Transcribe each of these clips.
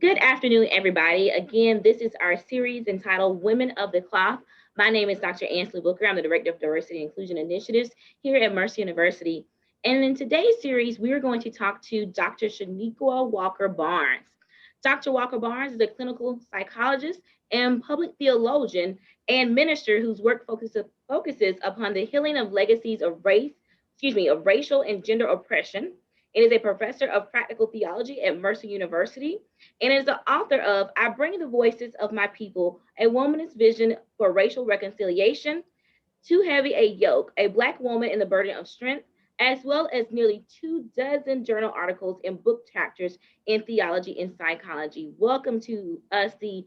Good afternoon, everybody. Again, this is our series entitled Women of the Cloth. My name is Dr. Ansley Booker. I'm the Director of Diversity and Inclusion Initiatives here at Mercer University. And in today's series, we are going to talk to Dr. Chanequa Walker-Barnes. Dr. Walker-Barnes is a clinical psychologist and public theologian and minister whose work focuses upon the healing of legacies of of racial and gender oppression. It is a professor of practical theology at Mercer University and is the author of I Bring the Voices of My People, a woman's vision for racial reconciliation, Too Heavy a Yoke, a Black woman in the burden of strength, as well as nearly 24 journal articles and book chapters in theology and psychology. Welcome to us, the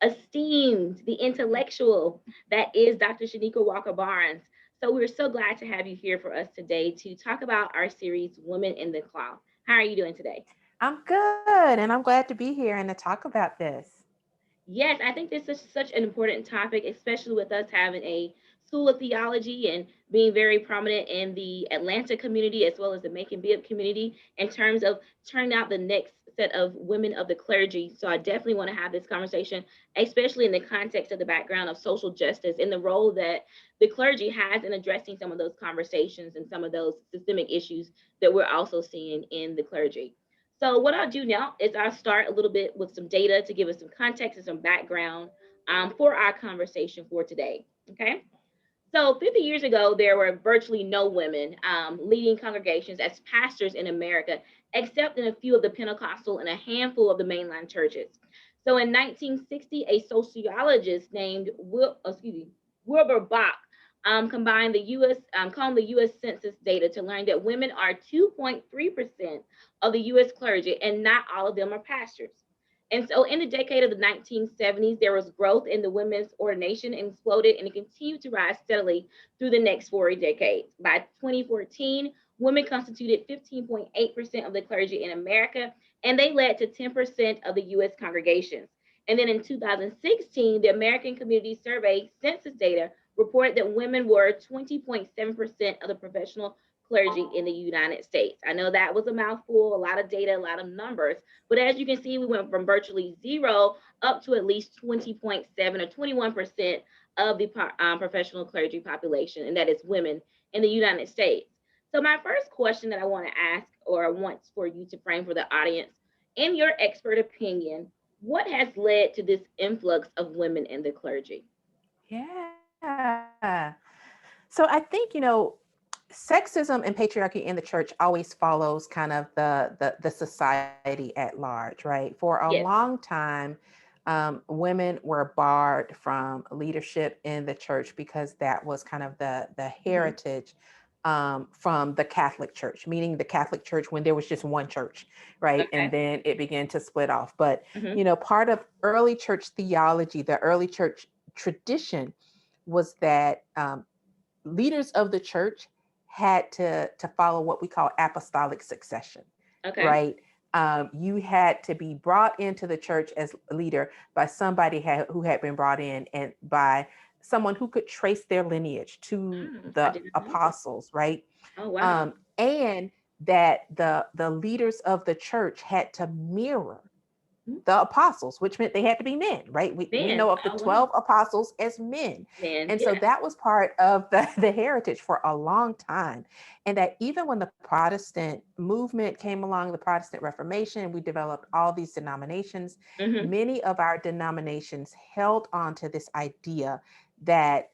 esteemed, the intellectual that is Dr. Chanequa Walker-Barnes. So we're so glad to have you here for us today to talk about our series, Women in the Cloth. How are you doing today? I'm good, and I'm glad to be here and to talk about this. Yes, I think this is such an important topic, especially with us having a School of Theology and being very prominent in the Atlanta community as well as the Macon Bibb community in terms of turning out the next set of women of the clergy. So I definitely want to have this conversation, especially in the context of the background of social justice and the role that the clergy has in addressing some of those conversations and some of those systemic issues that we're also seeing in the clergy. So what I'll do now is I'll start a little bit with some data to give us some context and some background for our conversation for today. Okay. So 50 years ago, there were virtually no women leading congregations as pastors in America, except in a few of the Pentecostal and a handful of the mainline churches. So in 1960, a sociologist named Wilbur Bach combined the combed the U.S. Census data to learn that women are 2.3% of the U.S. clergy, and not all of them are pastors. And so in the decade of the 1970s, there was growth in the women's ordination and exploded, and it continued to rise steadily through the next 4 decades. By 2014, women constituted 15.8% of the clergy in America, and they led to 10% of the U.S. congregations. And then in 2016, the American Community Survey census data reported that women were 20.7% of the professional clergy in the United States. I know that was a mouthful, a lot of data, a lot of numbers, but as you can see, we went from virtually zero up to at least 20.7 or 21% of the professional clergy population, and that is women in the United States. So my first question that I want to ask, or I want for you to frame for the audience, in your expert opinion, what has led to this influx of women in the clergy? Yeah. So I think, sexism and patriarchy in the church always follows kind of the society at large, right? For a Yes. long time, women were barred from leadership in the church because that was kind of the Mm-hmm. heritage from the Catholic Church, meaning the Catholic Church when there was just one church, right? And Okay. then it began to split off. But, Mm-hmm. part of early church theology, the early church tradition was that leaders of the church had to follow what we call apostolic succession, Okay. right? You had to be brought into the church as a leader by somebody who had been brought in and by someone who could trace their lineage to I the did not know this. apostles, right? Oh wow. And that the leaders of the church had to mirror the apostles, which meant they had to be men, right? We Man. know of the Oh wow. 12 apostles as men. Man. And so Yeah. that was part of the heritage for a long time. And that even when the Protestant movement came along, the Protestant Reformation, we developed all these denominations. Mm-hmm. Many of our denominations held on to this idea that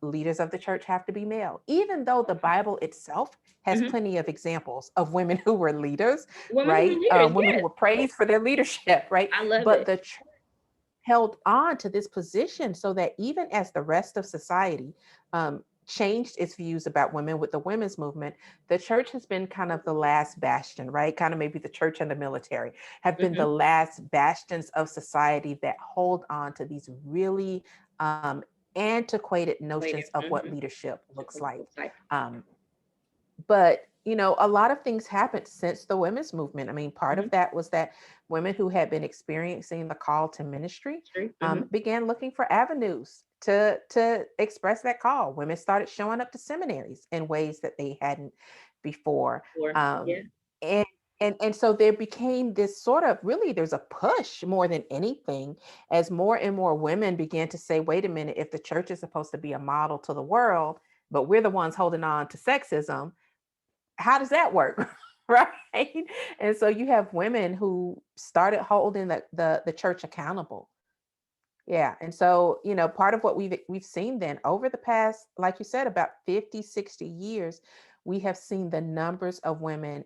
leaders of the church have to be male, even though the Bible itself has Mm-hmm. plenty of examples of women who were leaders, Women who were right? leaders. Women who Yes. were praised for their leadership, right? I love But it. the church held on to this position so that even as the rest of society changed its views about women with the women's movement, the church has been kind of the last bastion, right? Kind of maybe the church and the military have been Mm-hmm. the last bastions of society that hold on to these really antiquated notions Waiting. of what Mm-hmm. leadership looks like. Looks like. Um, but a lot of things happened since the women's movement. I mean, part Mm-hmm. of that was that women who had been experiencing the call to ministry True. Mm-hmm. began looking for avenues to express that call. Women started showing up to seminaries in ways that they hadn't before. Or um, yeah. And so there became this sort of, really, there's a push more than anything, as more and more women began to say, wait a minute, if the church is supposed to be a model to the world, but we're the ones holding on to sexism, how does that work? Right. And so you have women who started holding the church accountable. Yeah. And so, part of what we've seen then over the past, like you said, about 50, 60 years, we have seen the numbers of women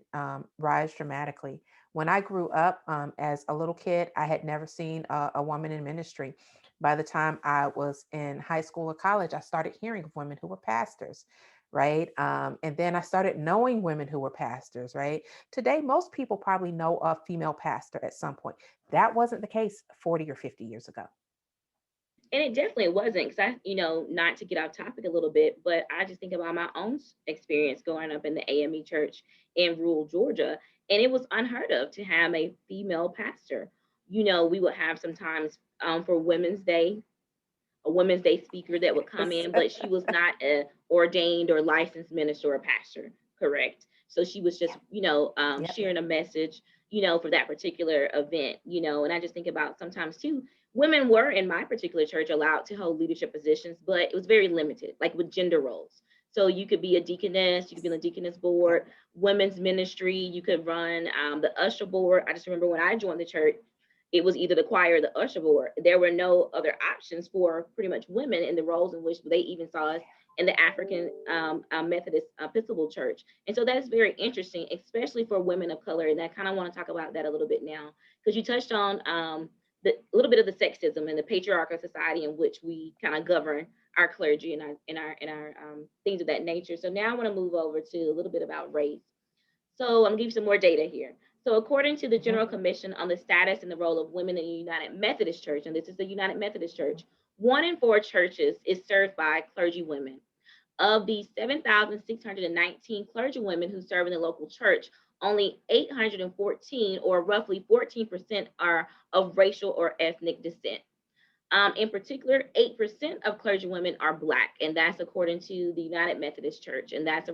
rise dramatically. When I grew up as a little kid, I had never seen a woman in ministry. By the time I was in high school or college, I started hearing of women who were pastors, right? And then I started knowing women who were pastors, right? Today, most people probably know a female pastor at some point. That wasn't the case 40 or 50 years ago. And it definitely wasn't, because not to get off topic a little bit, but I just think about my own experience growing up in the AME church in rural Georgia, and it was unheard of to have a female pastor. We would have sometimes for Women's Day, a Women's Day speaker that would come in, but she was not a ordained or licensed minister or pastor, correct? So she was just, Yep. sharing a message, for that particular event, and I just think about sometimes too, women were in my particular church allowed to hold leadership positions, but it was very limited, like with gender roles. So you could be a deaconess, you could be on the deaconess board, women's ministry, you could run the usher board. I just remember when I joined the church, it was either the choir or the usher board. There were no other options for pretty much women in the roles in which they even saw us in the African Methodist Episcopal Church. And so that's very interesting, especially for women of color. And I kind of want to talk about that a little bit now, because you touched on the little bit of the sexism and the patriarchal society in which we kind of govern our clergy and our things of that nature. So now I want to move over to a little bit about race. So I'm gonna give you some more data here. So according to the Mhm. General Commission on the Status and the Role of Women in the United Methodist Church, and this is the United Methodist Church, 1 in 4 churches is served by clergy women. Of the 7,619 clergy women who serve in the local church, only 814, or roughly 14%, are of racial or ethnic descent. In particular, 8% of clergy women are Black, and that's according to the United Methodist Church, and that's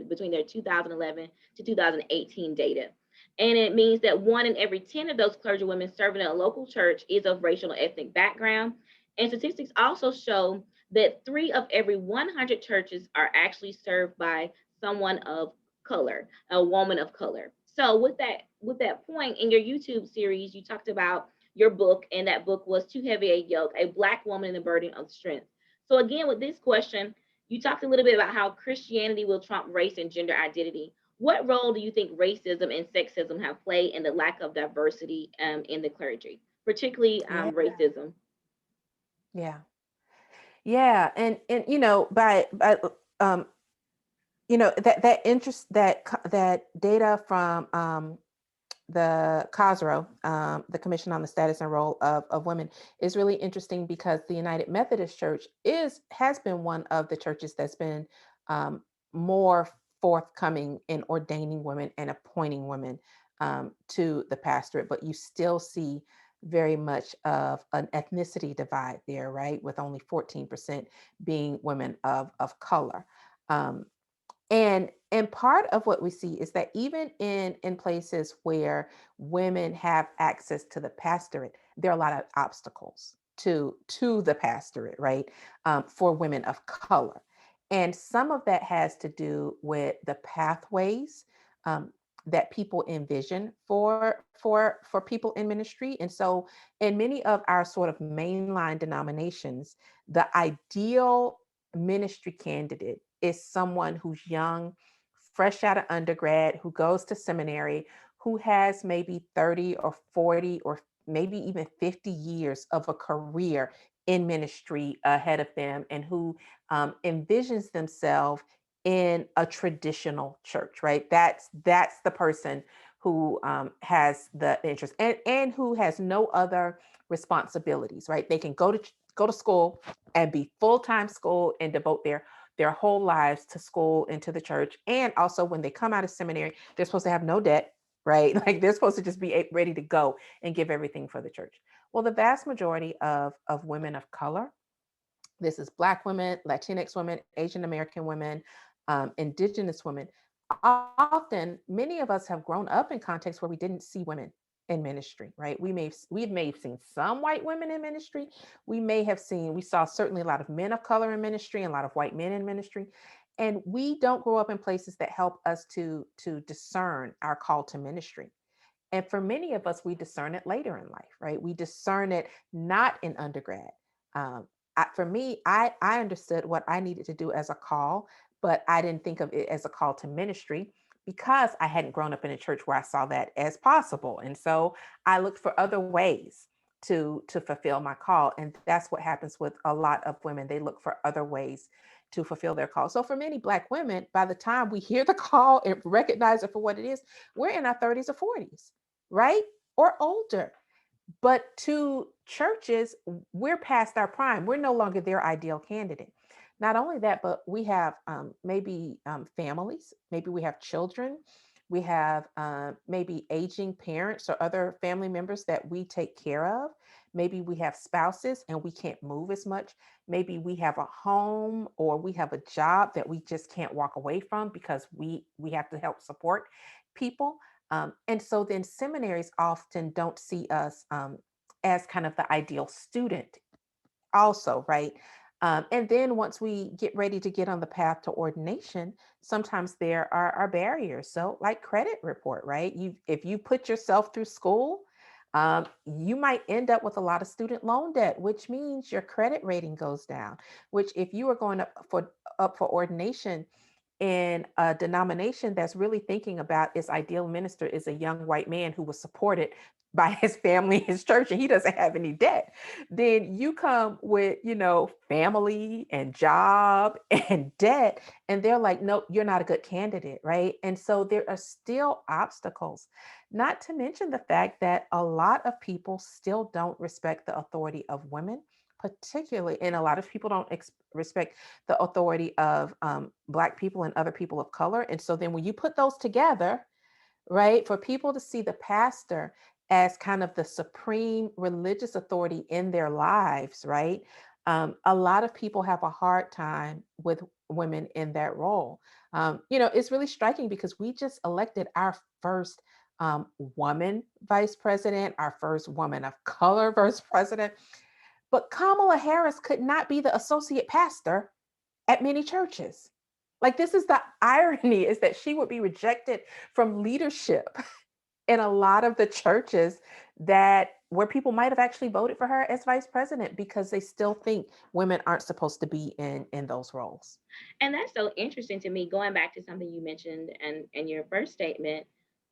between their 2011 to 2018 data. And it means that 1 in every 10 of those clergy women serving in a local church is of racial and ethnic background. And statistics also show that 3 of every 100 churches are actually served by someone of color, a woman of color. So with that point in your YouTube series, you talked about your book, and that book was Too Heavy a Yoke, a Black Woman and the Burden of Strength. So again, with this question, you talked a little bit about how Christianity will trump race and gender identity. What role do you think racism and sexism have played in the lack of diversity in the clergy, particularly Yeah. racism? Yeah. Yeah. And by um that interest, that data from the COSRO, the Commission on the Status and Role of Women, is really interesting, because the United Methodist Church has been one of the churches that's been um, more forthcoming in ordaining women and appointing women to the pastorate, but you still see very much of an ethnicity divide there, right? With only 14% being women of color. Um, and part of what we see is that even in places where women have access to the pastorate, there are a lot of obstacles to the pastorate, right? For women of color. And some of that has to do with the pathways um, that people envision for people in ministry. And so in many of our sort of mainline denominations, the ideal ministry candidate is someone who's young, fresh out of undergrad, who goes to seminary, who has maybe 30 or 40 or maybe even 50 years of a career in ministry ahead of them, and who envisions themselves in a traditional church, right? That's the person who has the interest, and who has no other responsibilities, right? They can go to school and be full-time school and devote their whole lives to school and to the church. And also, when they come out of seminary, they're supposed to have no debt, right? Like, they're supposed to just be ready to go and give everything for the church. Well, the vast majority of women of color, this is Black women, Latinx women, Asian American women, Indigenous women, often many of us have grown up in contexts where we didn't see women in ministry, right? We may have seen some white women in ministry. We saw certainly a lot of men of color in ministry and a lot of white men in ministry. And we don't grow up in places that help us to discern our call to ministry. And for many of us, we discern it later in life, right? We discern it not in undergrad. Um, for me, I understood what I needed to do as a call, but I didn't think of it as a call to ministry because I hadn't grown up in a church where I saw that as possible. And so I looked for other ways to fulfill my call. And that's what happens with a lot of women. They look for other ways to fulfill their call. So for many Black women, by the time we hear the call and recognize it for what it is, we're in our 30s or 40s, right? Or older. But to churches, we're past our prime. We're no longer their ideal candidate. Not only that, but we have maybe families, maybe we have children, we have maybe aging parents or other family members that we take care of. Maybe we have spouses and we can't move as much. Maybe we have a home or we have a job that we just can't walk away from because we have to help support people. And so then seminaries often don't see us as kind of the ideal student, also, right? And then once we get ready to get on the path to ordination, sometimes there are barriers. So, like credit report, right? If you put yourself through school, you might end up with a lot of student loan debt, which means your credit rating goes down. Which, if you are going up for ordination in a denomination that's really thinking about its ideal minister is a young white man who was supported by his family, his church, and he doesn't have any debt, then you come with, family and job and debt, and they're like, nope, you're not a good candidate, right? And so there are still obstacles, not to mention the fact that a lot of people still don't respect the authority of women, particularly, and a lot of people don't respect the authority of Black people and other people of color. And so then when you put those together, right, for people to see the pastor as kind of the supreme religious authority in their lives, right? A lot of people have a hard time with women in that role. It's really striking because we just elected our first woman vice president, our first woman of color vice president. But Kamala Harris could not be the associate pastor at many churches. Like, this is the irony, is that she would be rejected from leadership in a lot of the churches that where people might have actually voted for her as vice president because they still think women aren't supposed to be in those roles. And that's so interesting to me. Going back to something you mentioned and in your first statement,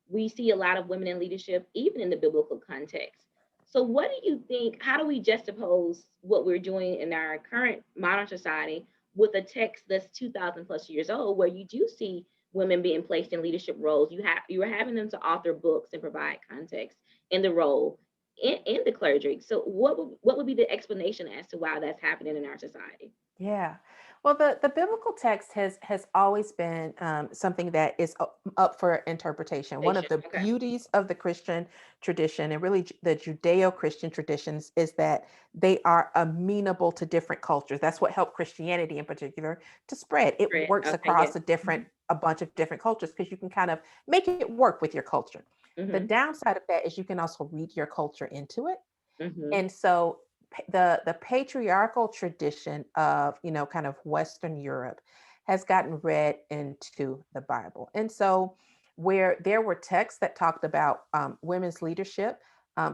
we see a lot of women in leadership, even in the biblical context. So, what do you think? How do we juxtapose what we're doing in our current modern society with a text that's 2,000 plus years old, where you do see women being placed in leadership roles? You are having them to author books and provide context in the role in the clergy. So, what would be the explanation as to why that's happening in our society? Yeah. Well, the biblical text has always been something that is up for interpretation. One of the Okay. beauties of the Christian tradition and really the Judeo-Christian traditions is that they are amenable to different cultures. That's what helped Christianity in particular to spread. It Right. works Okay. Yes. across a bunch of different cultures because you can kind of make it work with your culture. The Mm-hmm. downside of that is you can also read your culture into it. Mm-hmm. And so the patriarchal tradition of, kind of Western Europe has gotten read into the Bible. And so where there were texts that talked about women's leadership,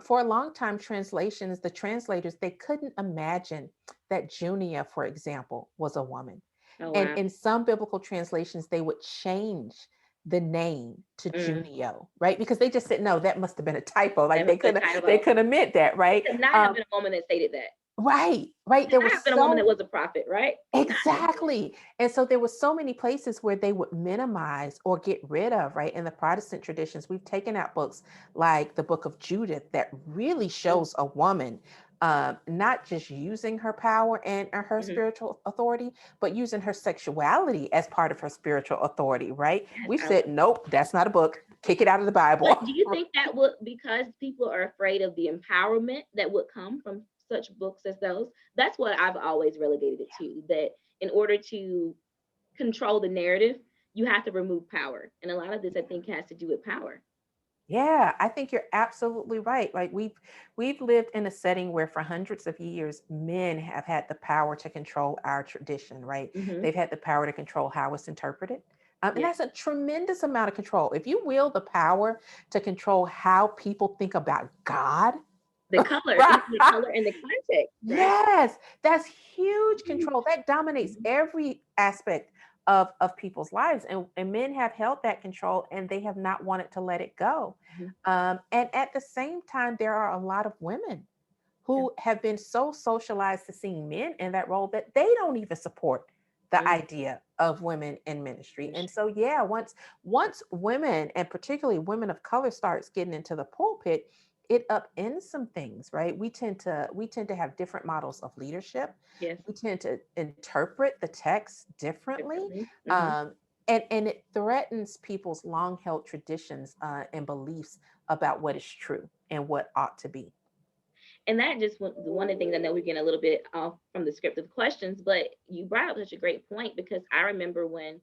for a long time, the translators, they couldn't imagine that Junia, for example, was a woman. Oh And wow. in some biblical translations, they would change the name to Mm. Junio, right? Because they just said, no, that must have been a typo. That Like must have been kind of they could admit that, right? could not have been a woman that stated that. Right. Could There not was have been a woman that so was a prophet, right? Could not have been. exactly. And so there were so many places where they would minimize or get rid of, right? In the Protestant traditions, we've taken out books like the Book of Judith that really shows a woman not just using her power and her Mm-hmm. spiritual authority, but using her sexuality as part of her spiritual authority, right? Yes, We've I love said, nope, that's not a book. Kick it out of the But Bible. do you think that would, because people are afraid of the empowerment that would come from such books as those? That's what I've always relegated it to, that in order to control the narrative, you have to remove power. And a lot of this, I think, has to do with power. Yeah, I think you're absolutely right. Like we've lived in a setting where for hundreds of years men have had the power to control our tradition, right? Hmm. They've had the power to control how it's interpreted. And Yeah. that's a tremendous amount of control. If you wield the power to control how people think about God, The color, right? even the color and the context, right? Yes, that's huge control. Huge. That dominates Mhm. every aspect of people's lives. And men have held that control and they have not wanted to let it go. Mhm. And at the same time, there are a lot of women Yeah. who have been so socialized to seeing men in that role that they don't even support the Mm. idea of women in ministry. And Ministry. so yeah, once women and particularly women of color starts getting into the pulpit, it upends some things, right? We tend to have different models of leadership. Yes. We tend to interpret the text differently. Differently. Hmm. Um, and it threatens people's long held traditions and beliefs about what is true and what ought to be. And that just one of the things, I know we're getting a little bit off from the script of questions, but you brought up such a great point, because I remember when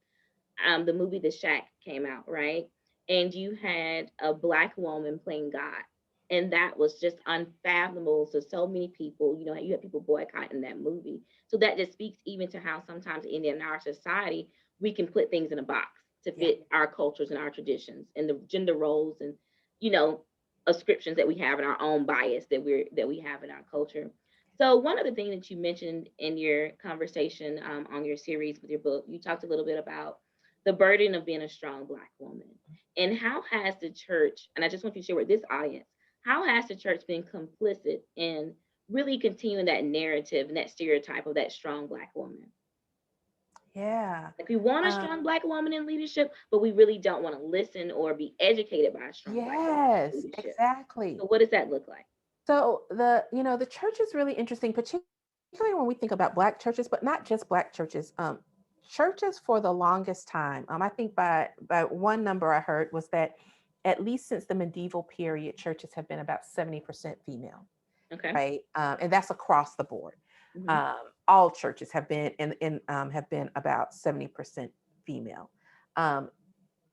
the movie The Shack came out, right? And you had a black woman playing God. And that was just unfathomable to so many people. You know, you have people boycotting that movie. So that just speaks even to how sometimes in our society, we can put things in a box to Yeah. fit our cultures and our traditions and the gender roles and, you know, ascriptions that we have in our own bias that we have in our culture. So one of the things that you mentioned in your conversation on your series with your book, you talked a little bit about the burden of being a strong black woman, and how has the church, and I just want you to share with this audience, how has the church been complicit in really continuing that narrative and that stereotype of that strong black woman? Yeah. Like, we want a Um, strong black woman in leadership, but we really don't want to listen or be educated by a strong black woman in yes, leadership. exactly. So what does that look like? So the church is really interesting, particularly when we think about black churches, but not just black churches. Churches for the longest time, I think by one number I heard was that at least since the medieval period, churches have been about 70% female, Okay. right? And that's across the board. Hmm. All churches have been have been about 70% female. Um,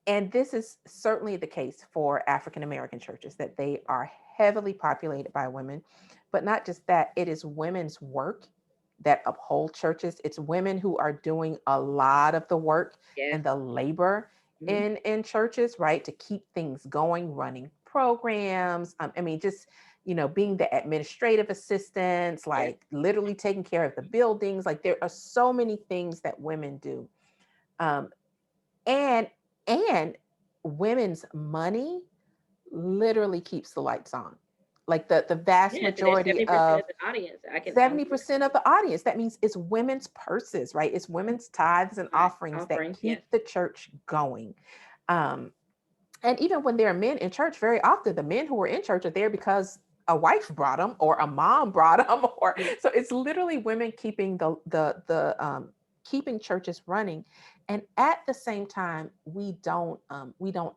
and this is certainly the case for African American churches, that they are heavily populated by women. But not just that, it is women's work that uphold churches. It's women who are doing a lot of the work Yes. and the labor Hmm. in churches, right? To keep things going, running programs. I mean, just being the administrative assistants, Yes. like literally taking care of the buildings. Like there are so many things that women do. Um, and and women's money literally keeps the lights on. Like the vast Yeah. So there's majority 70% of of the audience. I can 70% of the audience, that means it's women's purses, right? It's women's tithes and offerings that offerings. Yes. keep the church going. um, and even when there are men in church, very often the men who are in church are there because a wife brought them or a mom brought them, or Yes. so it's literally women keeping the keeping churches running. And at the same time, we don't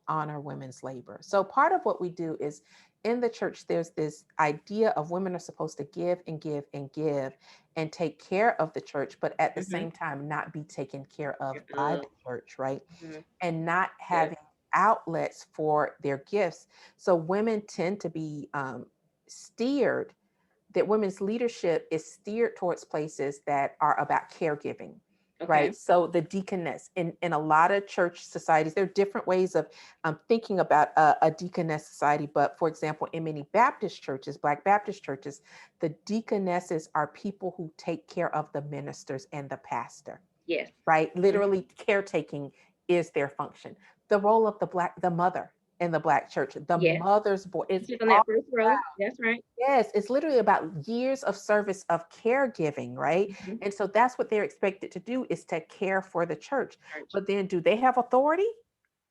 honor women's labor. So part of what we do is, in the church there's this idea of women are supposed to give and give and give and take care of the church, but at the Hmm. same time not be taken care of by the church, right? Hmm. And not Good. having outlets for their gifts. So women tend to be steered, that women's leadership is steered towards places that are about caregiving, Okay. right? So the deaconess in a lot of church societies, there are different ways of thinking about a deaconess society. But for example, in many Baptist churches, Black Baptist churches, the deaconesses are people who take care of the ministers and the pastor, Yes. right? Hmm. Literally caretaking is their function. The role of the mother in the Black church, the Yes. mother's boy, is Just on all that first row. That's right. yes, it's literally about years of service of caregiving, right? Hmm. And so that's what they're expected to do, is to care for the church. Church. But then do they have authority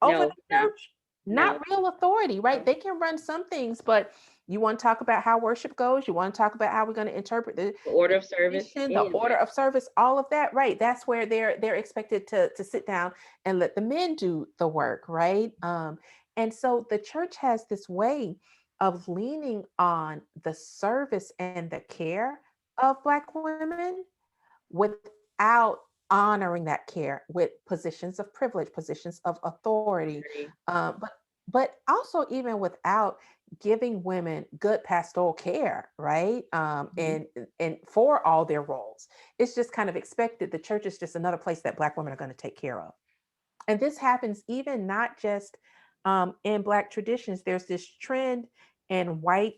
over No. the No. church? Not No. real authority, right? No. They can run some things, but you want to talk about how worship goes, you want to talk about how we're going to interpret The the order of service. tradition, the Any of order that. of service, all of that, right? That's where they're expected to sit down and let the men do the work, right? And so the church has this way of leaning on the service and the care of Black women without honoring that care with positions of privilege, positions of authority, Agree. but also even without giving women good pastoral care, right? Mhm. And for all their roles, it's just kind of expected. The church is just another place that Black women are going to take care of, and this happens even not just in Black traditions. There's this trend in white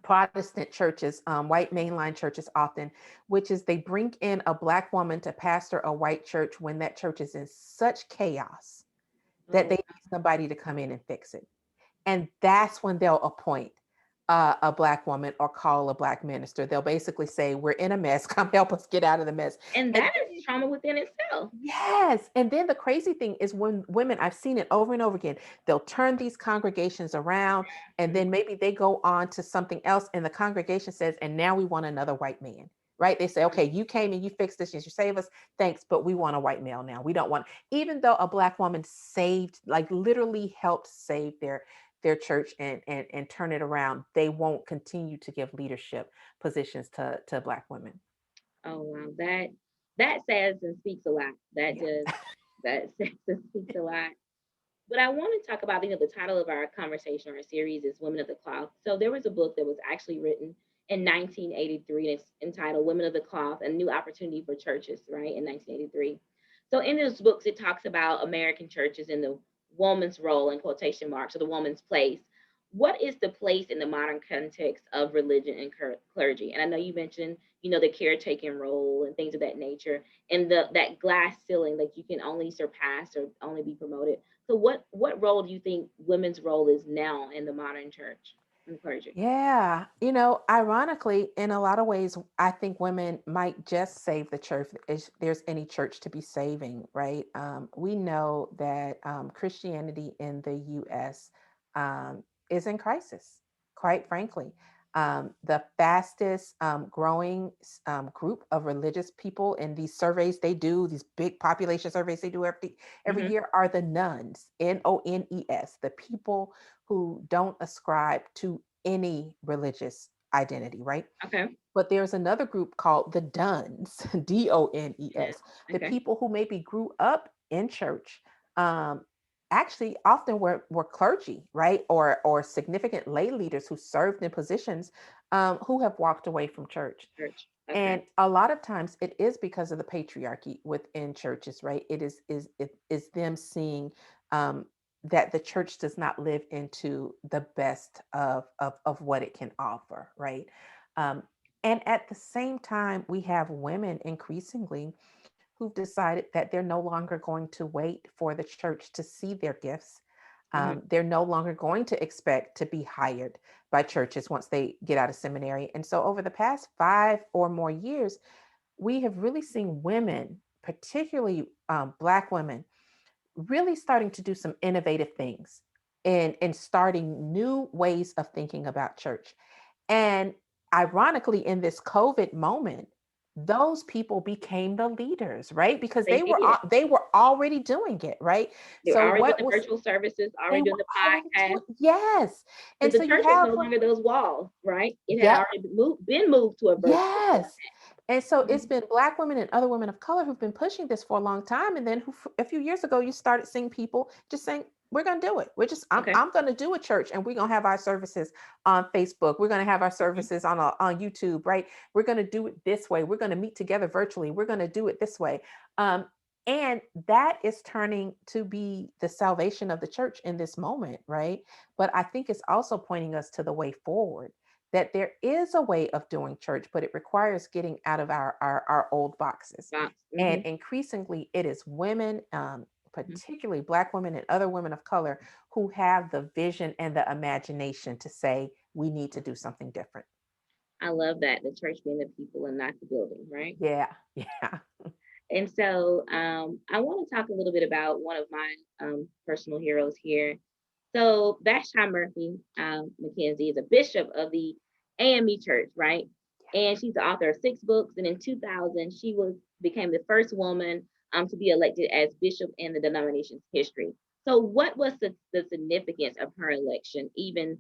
Protestant churches, white mainline churches often, which is they bring in a Black woman to pastor a white church when that church is in such chaos that Oh, they need somebody to come in and fix it. And that's when they'll appoint a Black woman or call a Black minister. They'll basically say, "We're in a mess. Come help us get out of the mess." and And that is trauma within itself. yes. And then the crazy thing is when women, I've seen it over and over again, they'll turn these congregations around and Mhm. then maybe they go on to something else and the congregation says, "And now we want another white man." Right? They say, "Okay, you came and you fixed this, you save us. Thanks, but we want a white male now. We don't want," even though a Black woman saved, like literally helped save their church and turn it around, they won't continue to give leadership positions to Black women. Oh wow, that says and speaks a lot. That Yeah. does that says and speaks a lot. But I want to talk about, the title of our conversation or our series is Women of the Cloth. So there was a book that was actually written in 1983, and it's entitled Women of the Cloth, a New Opportunity for Churches, right, in 1983. So in those books, it talks about American churches and the woman's role in quotation marks, or the woman's place. What is the place in the modern context of religion and clergy? And I know you mentioned, the caretaking role and things of that nature, and that glass ceiling that you can only surpass or only be promoted. So what role do you think women's role is now in the modern church and clergy? Yeah, ironically, in a lot of ways, I think women might just save the church if there's any church to be saving, right? We know that Christianity in the US is in crisis, quite frankly. The fastest growing group of religious people in these surveys they do, these big population surveys they do every Hmm. year, are the nuns, Nones, the people who don't ascribe to any religious identity, right? Okay. But there's another group called the Duns, Yeah. Dones, the Okay. people who maybe grew up in church, um, actually often were clergy, right? Or significant lay leaders who served in positions who have walked away from church. Church. Okay. And a lot of times it is because of the patriarchy within churches, right? It is them seeing um, that the church does not live into the best of what it can offer, right? Um, and at the same time, we have women increasingly who've decided that they're no longer going to wait for the church to see their gifts. Hmm. They're no longer going to expect to be hired by churches once they get out of seminary. And so, over the past 5 or more years, we have really seen women, particularly Black women, really starting to do some innovative things and starting new ways of thinking about church. And ironically, in this COVID moment, those people became the leaders, right? Because They did. they were already doing it, right? They were So already doing what the was virtual services, they already doing were the already podcast. doing? Yes. And Because so the you church was have no longer those walls, right? It had yep, already been moved to a virtual yes. And so it's format. been Black women and other women of color who've been pushing this for a long time. And then a few years ago, you started seeing people just saying, "We're going to do it. Okay. I'm going to do a church and we're going to have our services on Facebook. We're going to have our Mhm. services on YouTube, right? We're going to do it this way. We're going to meet together virtually. We're going to do it this way." Um, and that is turning to be the salvation of the church in this moment, right? But I think it's also pointing us to the way forward, that there is a way of doing church, but it requires getting out of our old boxes. Box. And Mhm. increasingly, it is women, Mhm. particularly Black women and other women of color, who have the vision and the imagination to say, we need to do something different. I love that, the church being the people and not the building, right? Yeah, yeah, And so I want to talk a little bit about one of my personal heroes here. So Vashti Murphy McKenzie is a bishop of the AME Church, right? And she's the author of 6 books. And in 2000, she became the first woman to be elected as bishop in the denomination's history. So what was the significance of her election, even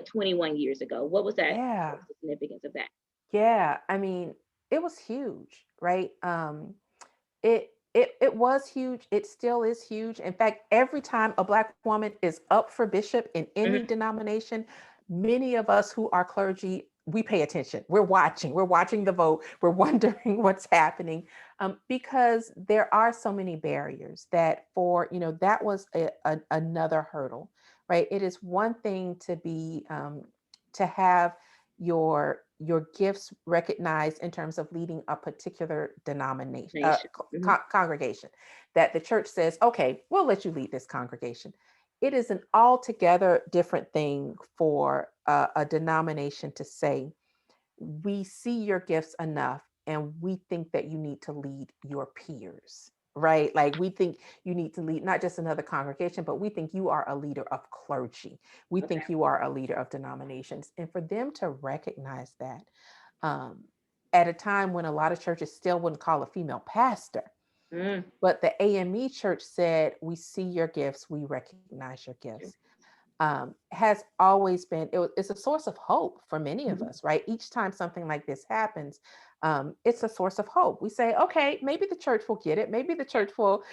21 years ago? What yeah, was the significance of that? yeah. I mean, it was huge, right? It was huge. It still is huge. In fact, every time a Black woman is up for bishop in any Mhm. denomination, many of us who are clergy, we pay attention. We're watching. We're watching the vote. We're wondering what's happening, because there are so many barriers that that was another hurdle, right? It is one thing to have your gifts recognized in terms of leading a particular denomination, Nation. Mhm. congregation, that the church says, okay, we'll let you lead this congregation. It is an altogether different thing for a denomination to say, we see your gifts enough and we think that you need to lead your peers, right? Like, we think you need to lead not just another congregation, but we think you are a leader of clergy. We Okay. think you are a leader of denominations. And for them to recognize that, um, at a time when a lot of churches still wouldn't call a female pastor, Mm. but the AME church said, we see your gifts, we recognize your Sure. gifts, has always been, it's a source of hope for many of Mhm. us, right? Each time something like this happens, it's a source of hope. We say, okay, maybe the church will get it. Maybe the church will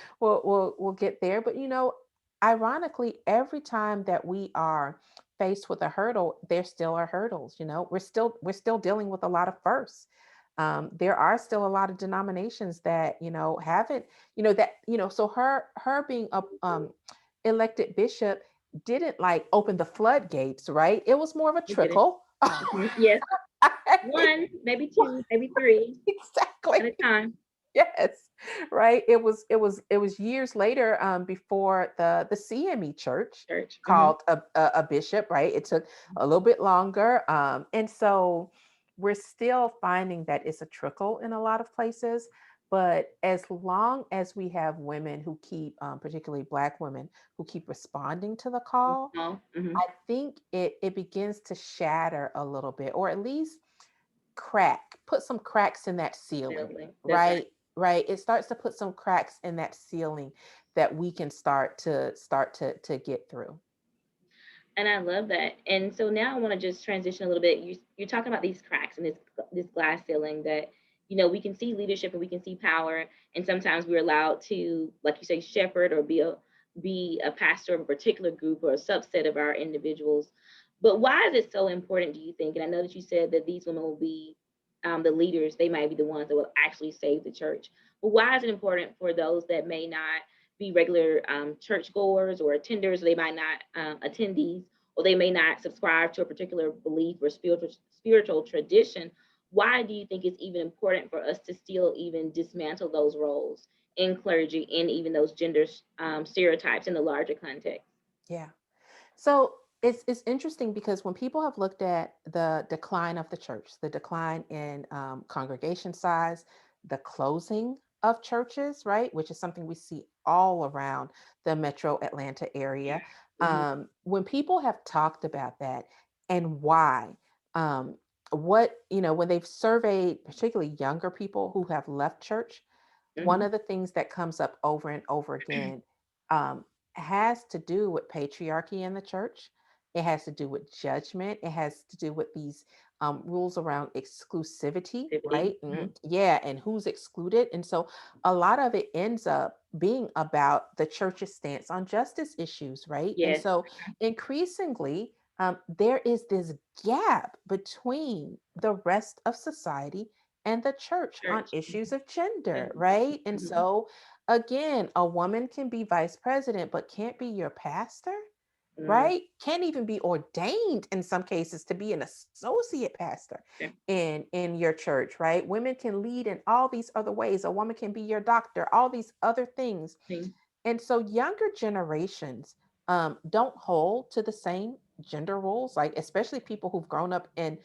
get there. But ironically, every time that we are faced with a hurdle, there still are hurdles. We're still dealing with a lot of firsts. There are still a lot of denominations that haven't, so her being a elected bishop didn't like open the floodgates, right? It was more of a We did it. trickle. Mhm. Yes. One, maybe two, maybe three Exactly. at a time. Yes. Right. It was years later, before the CME church Church. Mhm. called a bishop, right? It took a little bit longer. And so we're still finding that it's a trickle in a lot of places. But as long as we have women who keep, particularly Black women, who keep responding to the call, Oh. Mhm. I think it begins to shatter a little bit, or at least put some cracks in that ceiling, Definitely. That's right. right? Right. It starts to put some cracks in that ceiling that we can start to get through. And I love that. And so now I want to just transition a little bit. You're talking about these cracks and this glass ceiling that we can see leadership and we can see power, and sometimes we're allowed to, like you say, shepherd or be a pastor of a particular group or a subset of our individuals. But why is it so important, do you think? And I know that you said that these women will be the leaders; they might be the ones that will actually save the church. But why is it important for those that may not be regular church goers or attenders? They might not attendees, or they may not subscribe to a particular belief or spiritual tradition. Why do you think it's even important for us to still even dismantle those roles in clergy and even those gender stereotypes in the larger context? Yeah. So it's interesting because when people have looked at the decline of the church, the decline in congregation size, the closing of churches, right, which is something we see all around the metro Atlanta area, Hmm. when people have talked about that and why, um, when they've surveyed particularly younger people who have left church, one Hmm. of the things that comes up over and over again, um, has to do with patriarchy in the church. It has to do with judgment. It has to do with these rules around exclusivity, Activity. right? Yeah, and who's excluded. And so a lot of it ends up being about the church's stance on justice issues, right? And Yes. so increasingly, there is this gap between the rest of society and the church on Church. issues of gender, Mhm. right? And Mhm. so, again, a woman can be vice president, but can't be your pastor, Mm. right? Can't even be ordained in some cases to be an associate pastor Okay. in your church, right? Women can lead in all these other ways. A woman can be your doctor, all these other things. Okay. And so younger generations don't hold to the same gender roles, like especially people who've grown up in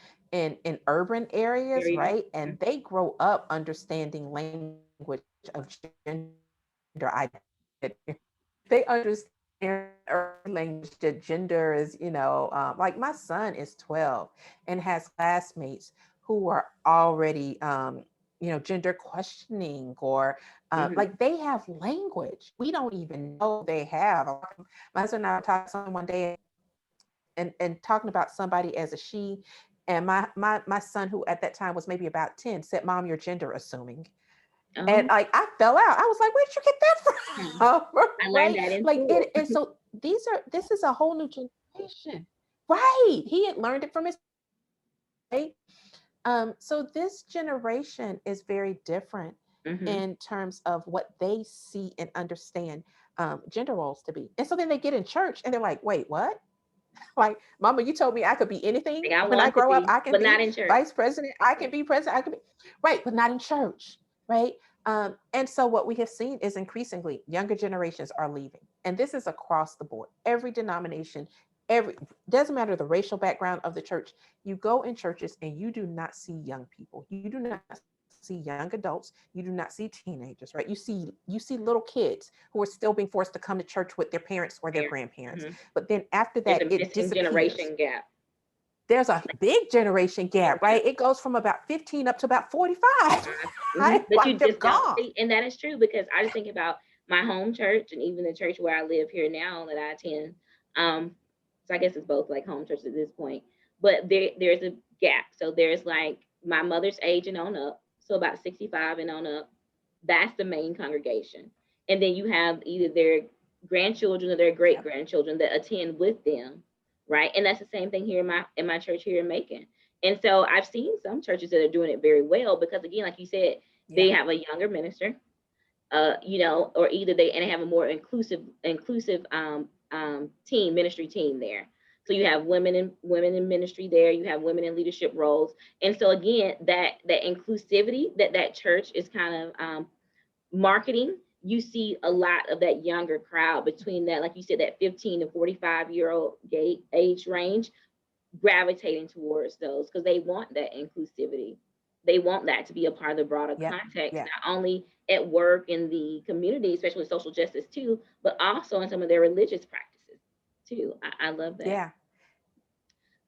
urban areas, Area. right? Okay. And they grow up understanding language of gender identity. They understand urban language that gender is, like my son is 12 and has classmates who are already, gender questioning, or Mhm. like they have language we don't even know they have. My husband and I were talking to someone one day, and talking about somebody as a she, and my son, who at that time was maybe about 10, said, "Mom, you're gender assuming." And Oh, like I fell out. I was like, where'd you get that hmm. from? I learned Right? that in Like school. it, and so this is a whole new generation. Right. He had learned it from his right. So this generation is very different Hmm. in terms of what they see and understand gender roles to be. And so then they get in church and they're like, wait, what? Like, mama, you told me I could be anything Like I when I want to grow up. be, I can but not be in church. vice president. I can be president. I can be right, but not in church. Right. And so what we have seen is increasingly younger generations are leaving. And this is across the board. Every denomination, every doesn't matter the racial background of the church. You go in churches and you do not see young people. You do not see young adults. You do not see teenagers, right? You see little kids who are still being forced to come to church with their parents or their There. grandparents. Hmm. But then after There's that, a it missing disappears. generation gap. There's a big generation gap, Yeah. right? It goes from about 15 up to about 45. Mhm. Right? But Like you they're just don't gone. see, and that is true because I just think about my home church and even the church where I live here now that I attend. Um, so I guess it's both like home church at this point. But there's a gap. So there's like my mother's age and on up, so about 65 and on up. That's the main congregation, and then you have either their grandchildren or their great Yep. grandchildren that attend with them, right? And that's the same thing here in my church here in Macon. And so I've seen some churches that are doing it very well because again, like you said, they Yeah. have a younger minister, or either they have a more inclusive team, ministry team there. So you have women in ministry there, you have women in leadership roles. And so again, that inclusivity that church is kind of marketing, you see a lot of that younger crowd between that, like you said, that 15 to 45-year-old age range gravitating towards those because they want that inclusivity. They want that to be a part of the broader Yep. context, Yeah. not only at work in the community, especially social justice too, but also in some of their religious practices too. I love that. Yeah.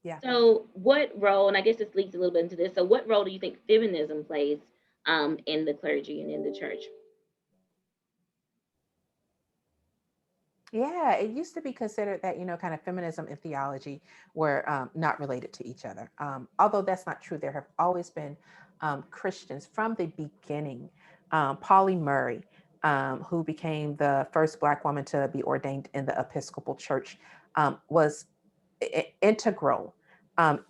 Yeah. So, what role, and I guess this leads a little bit into this. So, what role do you think feminism plays in the clergy and in the church? Yeah, it used to be considered that, kind of feminism and theology were not related to each other. Although that's not true. There have always been Christians from the beginning. Polly Murray, who became the first Black woman to be ordained in the Episcopal Church, was integral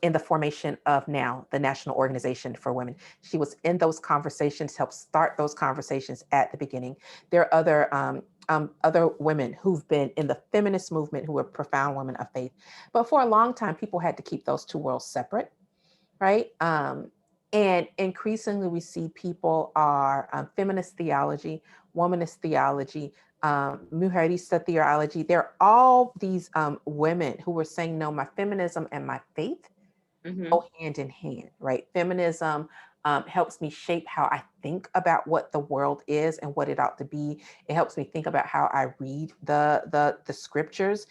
in the formation of now the National Organization for Women. She was in those conversations, helped start those conversations at the beginning. There are other women who've been in the feminist movement who are profound women of faith. But for a long time, people had to keep those two worlds separate, right? And increasingly, we see people are feminist theology, womanist theology, mujerista theology. They're all these women who were saying, no, my feminism and my faith Mm-hmm. go hand in hand, right? Feminism helps me shape how I think about what the world is and what it ought to be. It helps me think about how I read the scriptures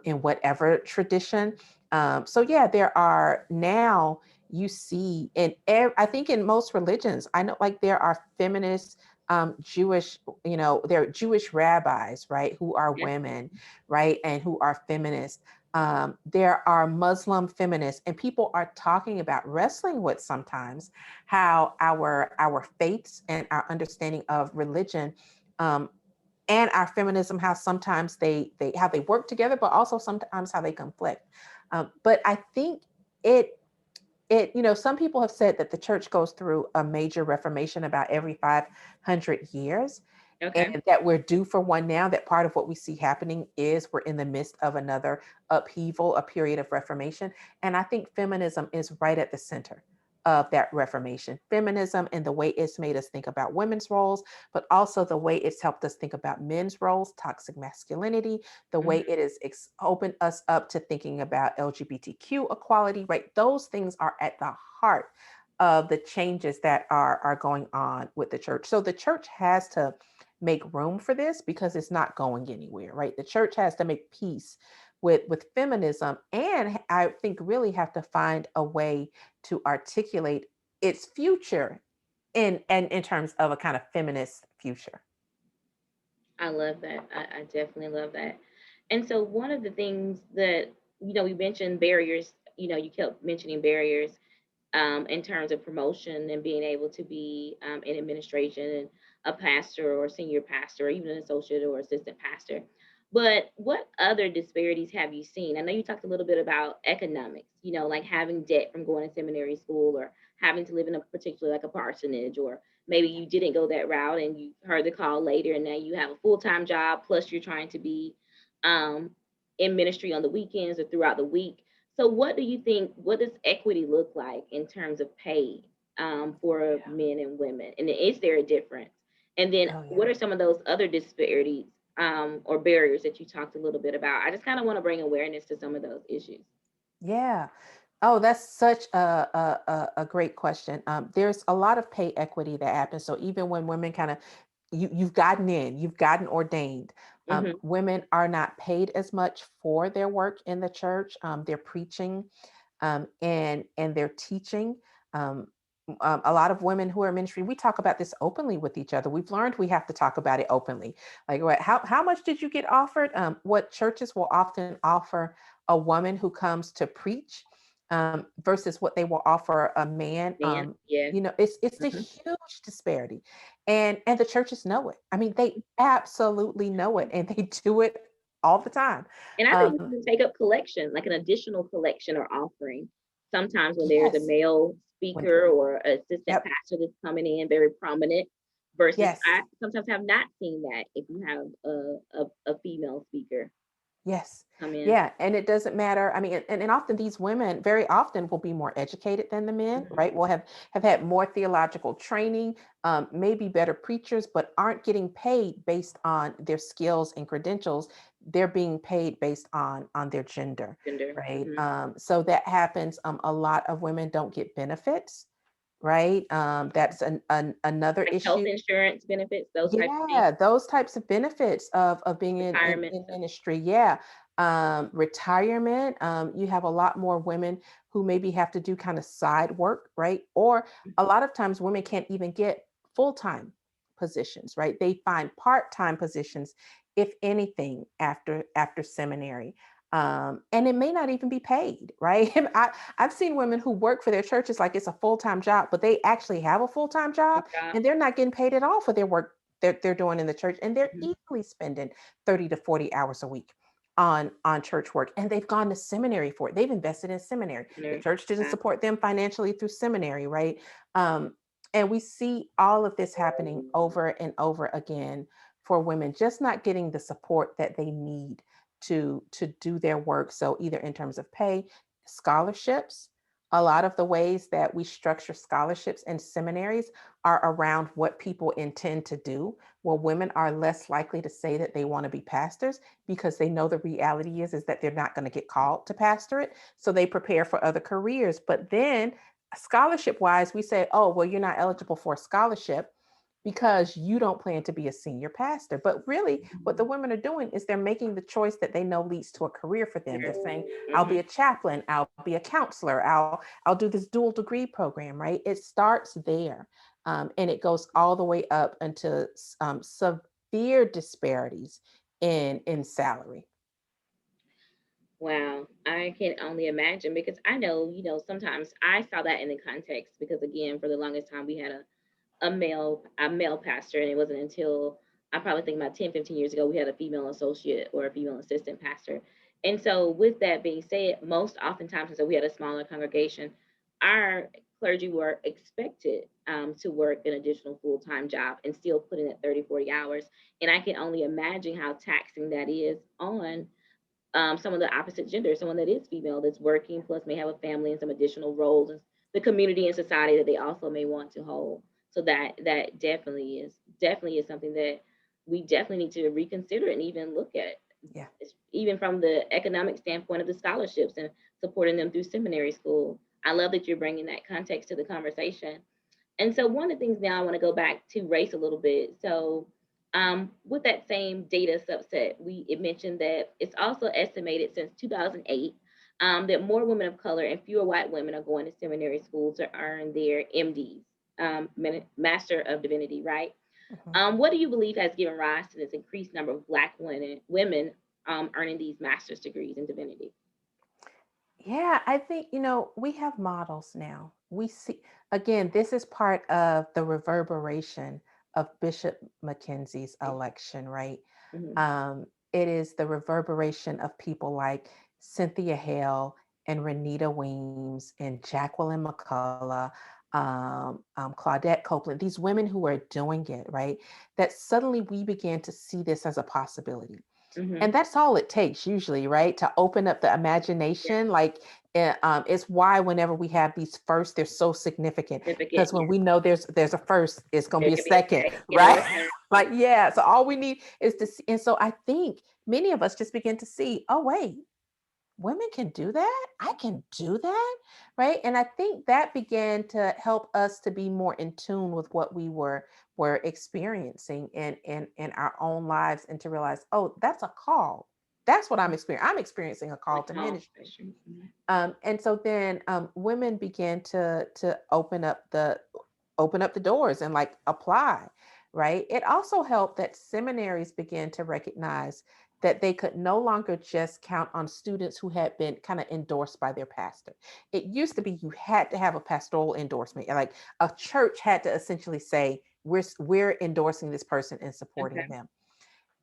in whatever tradition. So yeah, there are now you see I think in most religions, I know like there are feminist Jewish, there are Jewish rabbis, right, who are Yeah. women, right, and who are feminists. There are Muslim feminists, and people are talking about wrestling with sometimes how our faiths and our understanding of religion and our feminism, how sometimes they how they work together, but also sometimes how they conflict. But I think it some people have said that the church goes through a major reformation about every 500 years Okay. and that we're due for one now, that part of what we see happening is we're in the midst of another upheaval, a period of reformation. And I think feminism is right at the center of that reformation. Feminism and the way it's made us think about women's roles, but also the way it's helped us think about men's roles, toxic masculinity, the way Mm-hmm. it has opened us up to thinking about LGBTQ equality, right? Those things are at the heart of the changes that are going on with the church. So the church has to make room for this because it's not going anywhere, right? The church has to make peace with feminism, and I think really have to find a way to articulate its future in terms of a kind of feminist future. I love that. I definitely love that. And so one of the things that, we mentioned barriers, you kept mentioning barriers in terms of promotion and being able to be in administration and a pastor or senior pastor or even an associate or assistant pastor. But what other disparities have you seen? I know you talked a little bit about economics, like having debt from going to seminary school or having to live in a particular, like a parsonage, or maybe you didn't go that route and you heard the call later and now you have a full-time job, plus you're trying to be um, in ministry on the weekends or throughout the week. So what do you think, what does equity look like in terms of pay for Yeah. men and women? And is there a difference? And then Oh what yeah. are some of those other disparities or barriers that you talked a little bit about? I just kind of want to bring awareness to some of those issues. Yeah. Oh, that's such a great question. There's a lot of pay equity that happens. So even when women kind of you've gotten in, you've gotten ordained. Hmm. Women are not paid as much for their work in the church. They're preaching and they're teaching. Um, a lot of women who are in ministry, we talk about this openly with each other. We've learned we have to talk about it openly. Like, what? How much did you get offered? What churches will often offer a woman who comes to preach versus what they will offer a man. Man, yeah. It's a Hmm. huge disparity, and the churches know it. I mean, they absolutely know it, and they do it all the time. And I think we Um, can take up collection, like an additional collection or offering. Sometimes when there's a yes. male When, speaker or assistant yep. pastor that's coming in very prominent, versus Yes. I sometimes have not seen that if you have a female speaker Yes. come in. Yeah. And it doesn't matter. I mean, and often these women very often will be more educated than the men, Mhm. right? Will have had more theological training, maybe better preachers, but aren't getting paid based on their skills and credentials. They're being paid based on their gender, Gender. right? Mhm. So that happens. A lot of women don't get benefits, right? That's another Like health issue. insurance benefits, those types of things, Yeah, those types of benefits of being retirement in stuff. ministry. Yeah. Retirement. You have a lot more women who maybe have to do kind of side work, right? Or a lot of times women can't even get full-time positions, right? They find part-time positions, if anything, after seminary. And it may not even be paid, right? I've seen women who work for their churches like it's a full-time job, but they actually have a full-time job Job. and they're not getting paid at all for their work they're doing in the church. And they're Mhm. easily spending 30 to 40 hours a week on church work. And they've gone to seminary for it. They've invested in seminary. The Nurse. church didn't Wow. support them financially through seminary, right? Um, and we see all of this happening over and over again for women just not getting the support that they need to do their work. So either in terms of pay, scholarships, a lot of the ways that we structure scholarships in seminaries are around what people intend to do. Well, women are less likely to say that they want to be pastors because they know the reality is that they're not going to get called to pastorate. So they prepare for other careers. But then scholarship wise, we say, oh, well, you're not eligible for a scholarship because you don't plan to be a senior pastor. But really, what the Mhm. women are doing is they're making the choice that they know leads to a career for them. They're saying, I'll be Mhm. a chaplain, I'll be a counselor, I'll do this dual degree program, right? It starts there. And it goes all the way up into severe disparities in salary. Wow, I can only imagine because I know, sometimes I saw that in the context because again, for the longest time we had a male pastor, and it wasn't until I probably think about 10, 15 years ago we had a female associate or a female assistant pastor. And so with that being said, most oftentimes so we had a smaller congregation, our clergy were expected to work an additional full-time job and still put in at 30, 40 hours. And I can only imagine how taxing that is on some of the opposite gender, someone that is female that's working plus may have a family and some additional roles in the community and society that they also may want to hold. So that definitely is something that we definitely need to reconsider and even look at, Yeah. even from the economic standpoint of the scholarships and supporting them through seminary school. I love that you're bringing that context to the conversation. And so one of the things now I want to go back to race a little bit. So with that same data subset, it mentioned that it's also estimated since 2008 that more women of color and fewer white women are going to seminary school to earn their MDs, Master of Divinity, right? Mhm. What do you believe has given rise to this increased number of Black women earning these master's degrees in divinity? Yeah, I think, we have models now. We see, again, this is part of the reverberation of Bishop Mackenzie's election, right? Mhm. It is the reverberation of people like Cynthia Hale and Renita Weems and Jacqueline McCullough, Claudette Copeland, these women who are doing it, right? That suddenly we began to see this as a possibility. Mhm. And that's all it takes usually, right? To open up the Yeah. imagination. Like, it's why whenever we have these firsts, they're so significant, Significant. because when Yeah. we know there's a first, it's going to There be a could be a second, you know, right? return. Like, yeah. So all we need is to see. And so I think many of us just begin to see, oh, wait, women can do that. I can do that. Right. And I think that began to help us to be more in tune with what we were experiencing in our own lives, and to realize, oh, that's a call. That's what I'm experiencing. I'm experiencing a call Like to no ministry. pressure. Mhm. And so then women began to open up the doors and like apply, right? It also helped that seminaries began to recognize that they could no longer just count on students who had been kind of endorsed by their pastor. It used to be you had to have a pastoral endorsement, like a church had to essentially say, we're endorsing this person and supporting Okay. them.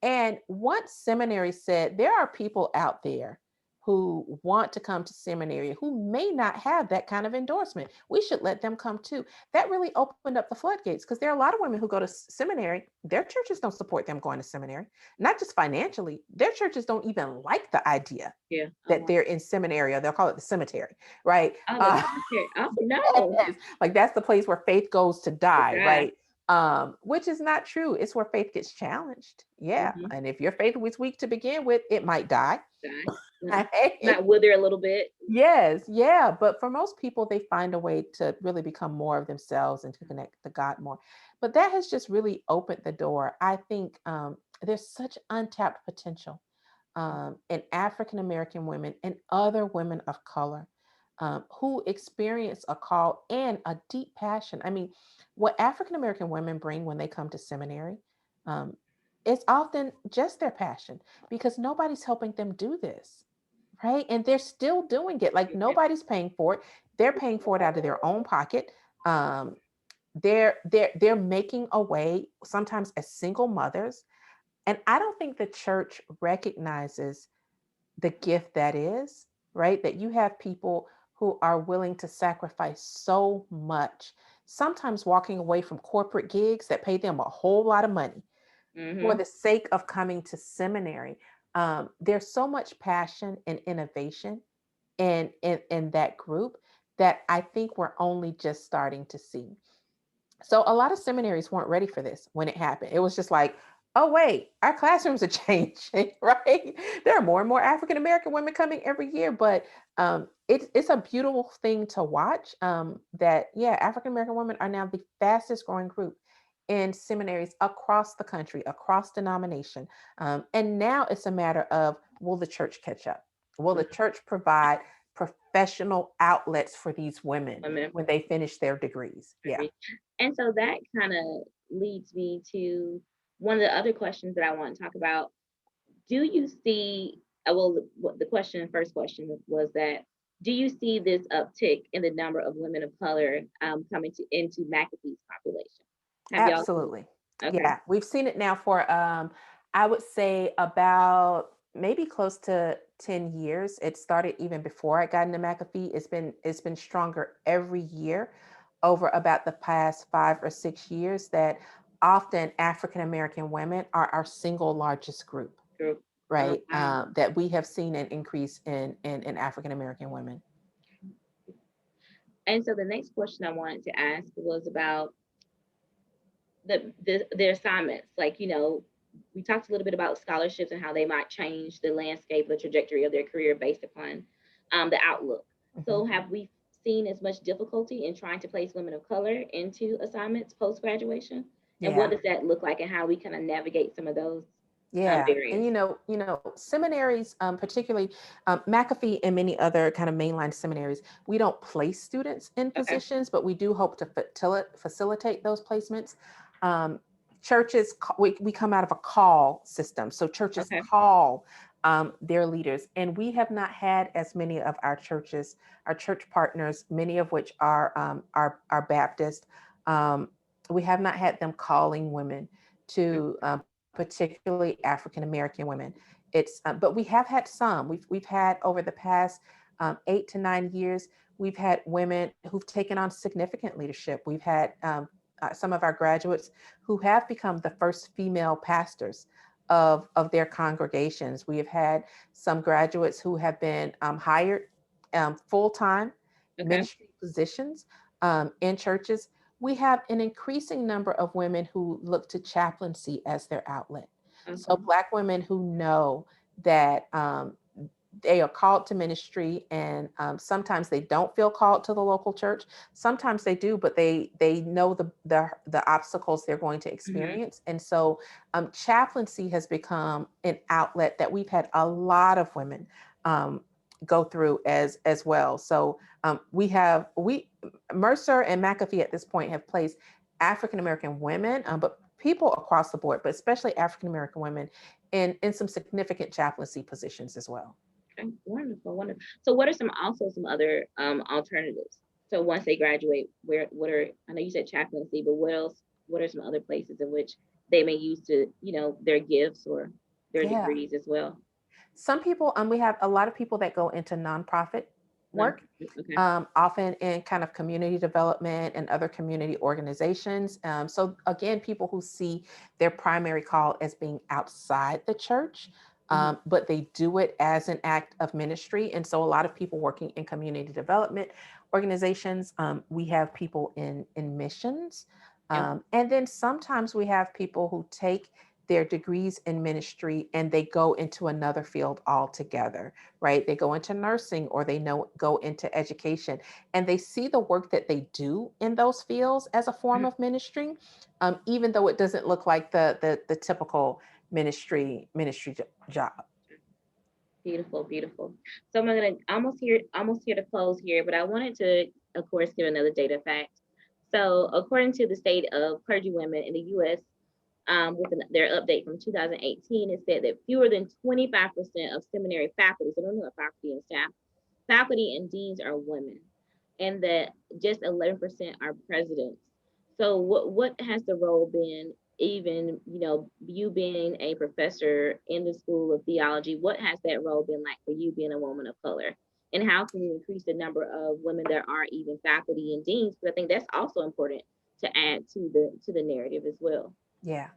And once seminary said, there are people out there who want to come to seminary who may not have that kind of endorsement. We should let them come too. That really opened up the floodgates, because there are a lot of women who go to seminary. Their churches don't support them going to seminary, not just financially. Their churches don't even like the idea Yeah. Oh, that wow. they're in seminary, or they'll call it the cemetery, right? Oh, the cemetery. Oh no. Yes. Like that's the place where faith goes to The die, guy. right? Which is not true. It's where faith gets challenged. Yeah. Mhm. And if your faith was weak to begin with, it might die. Guy. Mm. Right? Might wither a little bit. Yes, yeah. But for most people, they find a way to really become more of themselves and to connect to God more. But that has just really opened the door. I think there's such untapped potential in African American women and other women of color who experience a call and a deep passion. I mean, what African American women bring when they come to seminary um, is often just their passion, because nobody's helping them do this, right? And they're still doing it. Like Okay. nobody's paying for it. They're paying for it out of their own pocket. Um, they're making a way, sometimes as single mothers. And I don't think the church recognizes the gift that is, right? That you have people who are willing to sacrifice so much, sometimes walking away from corporate gigs that pay them a whole lot of money for Mhm. the sake of coming to seminary. There's so much passion and innovation in that group that I think we're only just starting to see. So a lot of seminaries weren't ready for this when it happened. It was just like, oh wait, our classrooms are changing, right? There are more and more African American women coming every year, but it's a beautiful thing to watch. That yeah, African American women are now the fastest growing group in seminaries across the country, across denomination, and now it's a matter of, will the church catch up? Will the church provide professional outlets for these women Women. when they finish their degrees? Yeah. And so that kind of leads me to one of the other questions that I want to talk about. Do you see, well, the question, first question was that, do you see this uptick in the number of women of color coming into McAfee's population? Have y'all seen? Absolutely. Okay. Yeah, we've seen it now for I would say about maybe close to 10 years. It started even before I got into McAfee. It's been stronger every year over about the past 5 or 6 years, that often African American women are our single largest group, True. Oh, right? wow. That we have seen an increase in African American women. And so the next question I wanted to ask was about the assignments. Like, we talked a little bit about scholarships and how they might change the landscape, the trajectory of their career based upon the outlook. Mhm. So have we seen as much difficulty in trying to place women of color into assignments post graduation? And what Yeah. does that look like, and how we kind of navigate some of those Yeah, and barriers? seminaries, particularly McAfee and many other kind of mainline seminaries, we don't place students in Okay. positions, but we do hope to facilitate those placements. Um, Churches, we come out of a call system, so churches Okay. call their leaders. And we have not had as many of our churches, our church partners, many of which are Baptist. Um, we have not had them calling women to particularly African American women. But we have had some. We've had over the past 8 to 9 years. We've had women who've taken on significant leadership. We've had some of our graduates who have become the first female pastors of their congregations. We have had some graduates who have been hired full-time Okay. ministry positions in churches. We have an increasing number of women who look to chaplaincy as their outlet. So Okay. Black women who know that they are called to ministry, and sometimes they don't feel called to the local church. Sometimes they do, but they know the obstacles they're going to Hmm. experience. And so chaplaincy has become an outlet that we've had a lot of women um, go through as well. So we Mercer and McAfee at this point have placed African American women, but people across the board, but especially African American women, in some significant chaplaincy positions as well. Okay. Wonderful, wonderful. So what are some other alternatives? So once they graduate, what are, I know you said chaplaincy, but what else, what are some other places in which they may use to, their gifts or their Yeah. degrees as well? Some people, we have a lot of people that go into nonprofit No. work, Okay. often in kind of community development and other community organizations. So again, people who see their primary call as being outside the church, Hmm. but they do it as an act of ministry. And so a lot of people working in community development organizations. We have people in missions. Yep. And then sometimes we have people who take their degrees in ministry and they go into another field altogether, right? They go into nursing, or go into education, and they see the work that they do in those fields as a form Mhm. of ministry, even though it doesn't look like the typical ministry job. Beautiful, beautiful. So I'm gonna almost here to close here, but I wanted to, of course, give another data fact. So according to the state of clergy women in the U.S., their update from 2018, it said that fewer than 25% of seminary faculty, so don't know faculty and staff, faculty and deans are women, and that just 11% are presidents. So what has the role been, even, you being a professor in the School of Theology, what has that role been like for you being a woman of color? And how can we increase the number of women that are even faculty and deans? Because I think that's also important to add to the narrative as well. Yeah.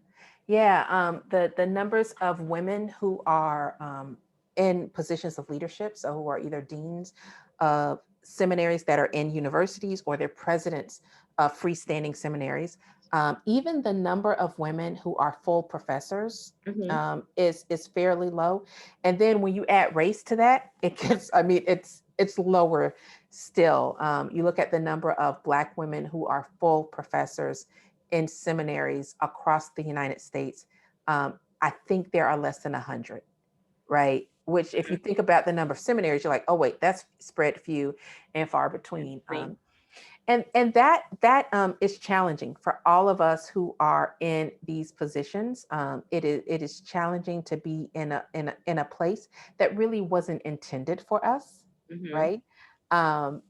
Yeah. The numbers of women who are in positions of leadership, so who are either deans of seminaries that are in universities, or they're presidents of freestanding seminaries. Even the number of women who are full professors Hmm. is fairly low. And then when you add race to that, it gets, I mean, it's lower still. You look at the number of Black women who are full professors in seminaries across the United States. I think there are less than 100, right? Which, if you think about the number of seminaries, you're like, oh wait, that's spread few and far between. And that is challenging for all of us who are in these positions. It is challenging to be in a place that really wasn't intended for us, Hmm. right?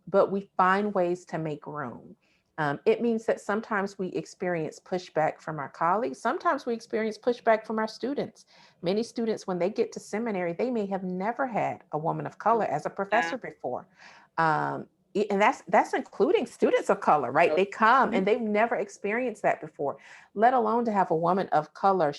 But we find ways to make room. It means that sometimes we experience pushback from our colleagues. Sometimes we experience pushback from our students. Many students, when they get to seminary, they may have never had a woman of color as a Yeah. professor before. And that's including students of color, right? They come and they've never experienced that before, let alone to have a woman of color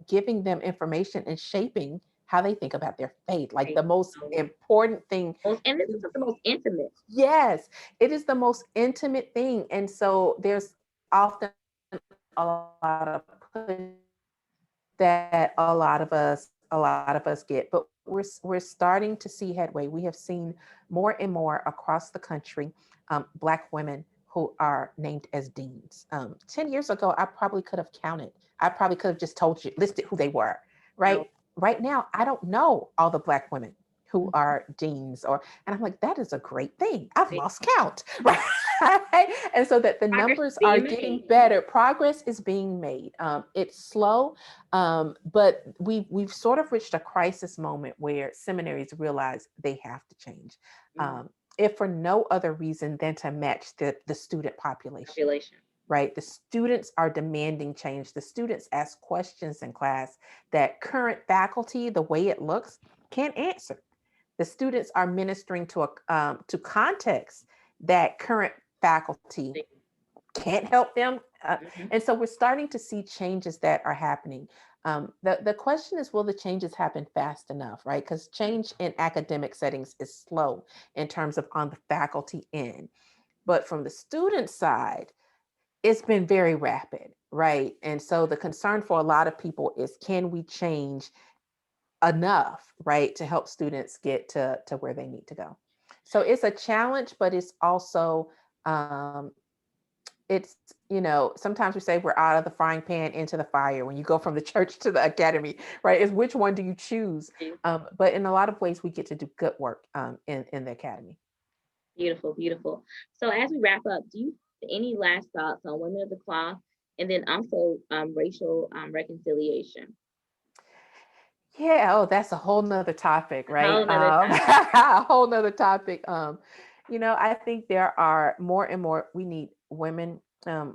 giving them information and shaping how they think about their faith, like Right. the most So, important thing. and this is the most intimate. Yes, it is the most intimate thing. And so there's often a lot of that a lot of us get, but we're starting to see headway. We have seen more and more across the country, Black women who are named as deans. 10 years ago, I probably could have counted. I probably could have just told you, listed who they were. No. Right now, I don't know all the Black women who are deans, or and I'm like, that is a great thing. I've lost count, right? And so that the Progress numbers are being getting made. better. Progress is being made. It's slow, but we've sort of reached a crisis moment where seminaries realize they have to change. Mm, If for no other reason than to match the student population, population. right? The students are demanding change. The students ask questions in class that current faculty, the way it looks, can't answer. The students are ministering to context that current faculty can't help them. Mhm. And so we're starting to see changes that are happening. The question is, will the changes happen fast enough, right? Because change in academic settings is slow in terms of on the faculty end. But from the student side, it's been very rapid, right? And so the concern for a lot of people is, can we change enough, right, to help students get to where they need to go? So it's a challenge, but it's also um, it's, sometimes we say we're out of the frying pan into the fire when you go from the church to the academy, right? Is which one do you choose? But in a lot of ways, we get to do good work in the academy. Beautiful, beautiful. So as we wrap up, do you have any last thoughts on women of the cloth and then also racial reconciliation? Yeah, oh, that's a whole nother topic, A right? whole nother topic. A whole nother topic. I think there are more and more, we need women,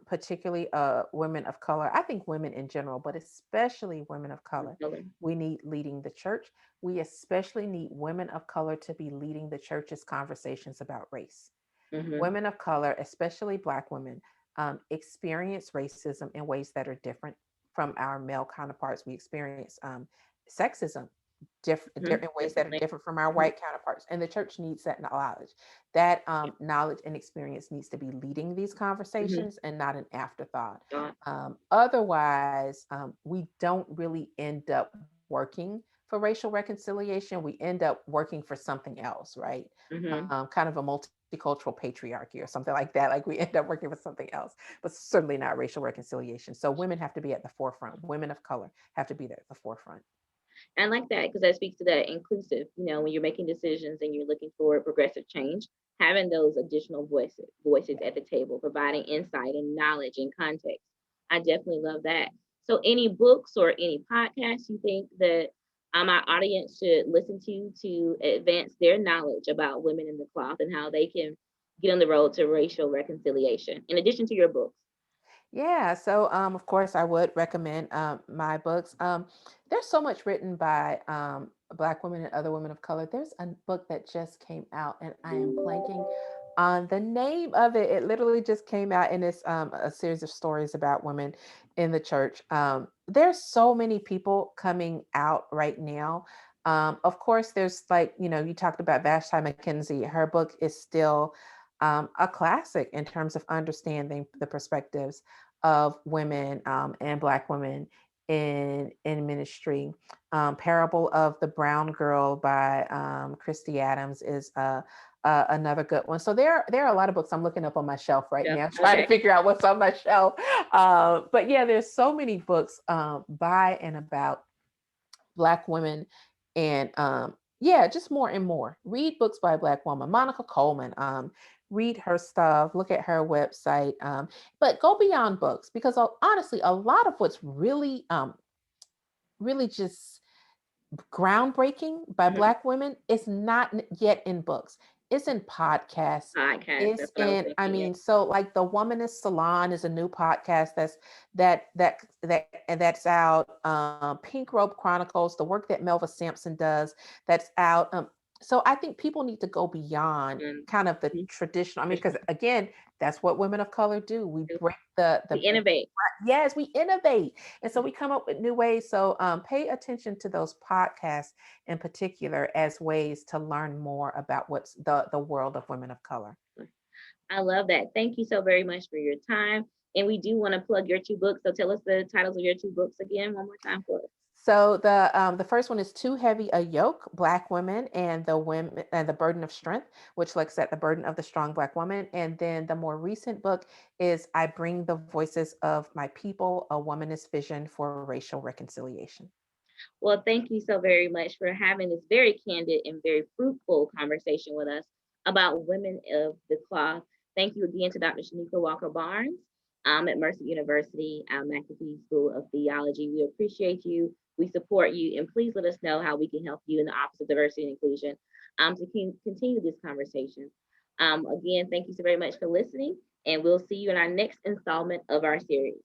particularly women of color. I think women in general, but especially women of color. We need leading the church. We especially need women of color to be leading the church's conversations about race. Mm-hmm. Women of color, especially Black women, experience racism in ways that are different from our male counterparts. We experience sexism Mm-hmm. in ways that are Definitely. different from our Mm-hmm. white counterparts. And the church needs that knowledge. That knowledge and experience needs to be leading these Mm-hmm. conversations and not an afterthought. Thought. Otherwise, we don't really end up working for racial reconciliation. We end up working for something else, right? Mm-hmm. Kind of a multicultural patriarchy or something like that. Like we end up working for something else, but certainly not racial reconciliation. So women have to be at the forefront. Women of color have to be there at the forefront. And I like that because that speaks to that inclusive, when you're making decisions and you're looking for progressive change, having those additional voices Yeah. at the table, providing insight and knowledge and context. I definitely love that. So any books or any podcasts you think that our audience should listen to advance their knowledge about women in the cloth and how they can get on the road to racial reconciliation, in addition to your books? Yeah, so of course, I would recommend my books. There's so much written by Black women and other women of color. There's a book that just came out, and I am blanking on the name of it. It literally just came out, and it's a series of stories about women in the church. There's so many people coming out right now. Of course, there's like, you talked about Vashti McKenzie. Her book is still a classic in terms of understanding the perspectives of women and Black women in ministry. Parable of the Brown Girl by Christy Adams is another good one. So there are a lot of books I'm looking up on my shelf right Yeah. now, trying to figure out what's on my shelf. But yeah, there's so many books by and about Black women, and yeah, just more and more. Read books by a Black woman, Monica Coleman. Read her stuff, look at her website, but go beyond books, because honestly, a lot of what's really just groundbreaking by Mhm. Black women is not yet in books. It's in podcasts. Podcast. It's That's what I was in, I thinking. Yeah. mean, so like the Womanist Salon is a new podcast that's out. Pink Robe Chronicles, the work that Melva Sampson does, that's out. So I think people need to go beyond Um, kind of the mhm. traditional. I mean, because again, that's what women of color do. We break We the innovate. yes, we innovate. And so we come up with new ways. So pay attention to those podcasts in particular as ways to learn more about what's the world of women of color. I love that. Thank you so very much for your time. And we do want to plug your two books. So tell us the titles of your two books again one more time for us. So the first one is Too Heavy a Yoke: Black Women and the Women and the Burden of Strength, which looks at the burden of the strong Black woman. And then the more recent book is I Bring the Voices of My People: A Womanist Vision for Racial Reconciliation. Well, thank you so very much for having this very candid and very fruitful conversation with us about women of the cloth. Thank you again to Dr. Chanequa Walker-Barnes at Mercer University, McAfee School of Theology. We appreciate you. We support you, and please let us know how we can help you in the Office of Diversity and Inclusion to continue this conversation. Again, thank you so very much for listening, and we'll see you in our next installment of our series.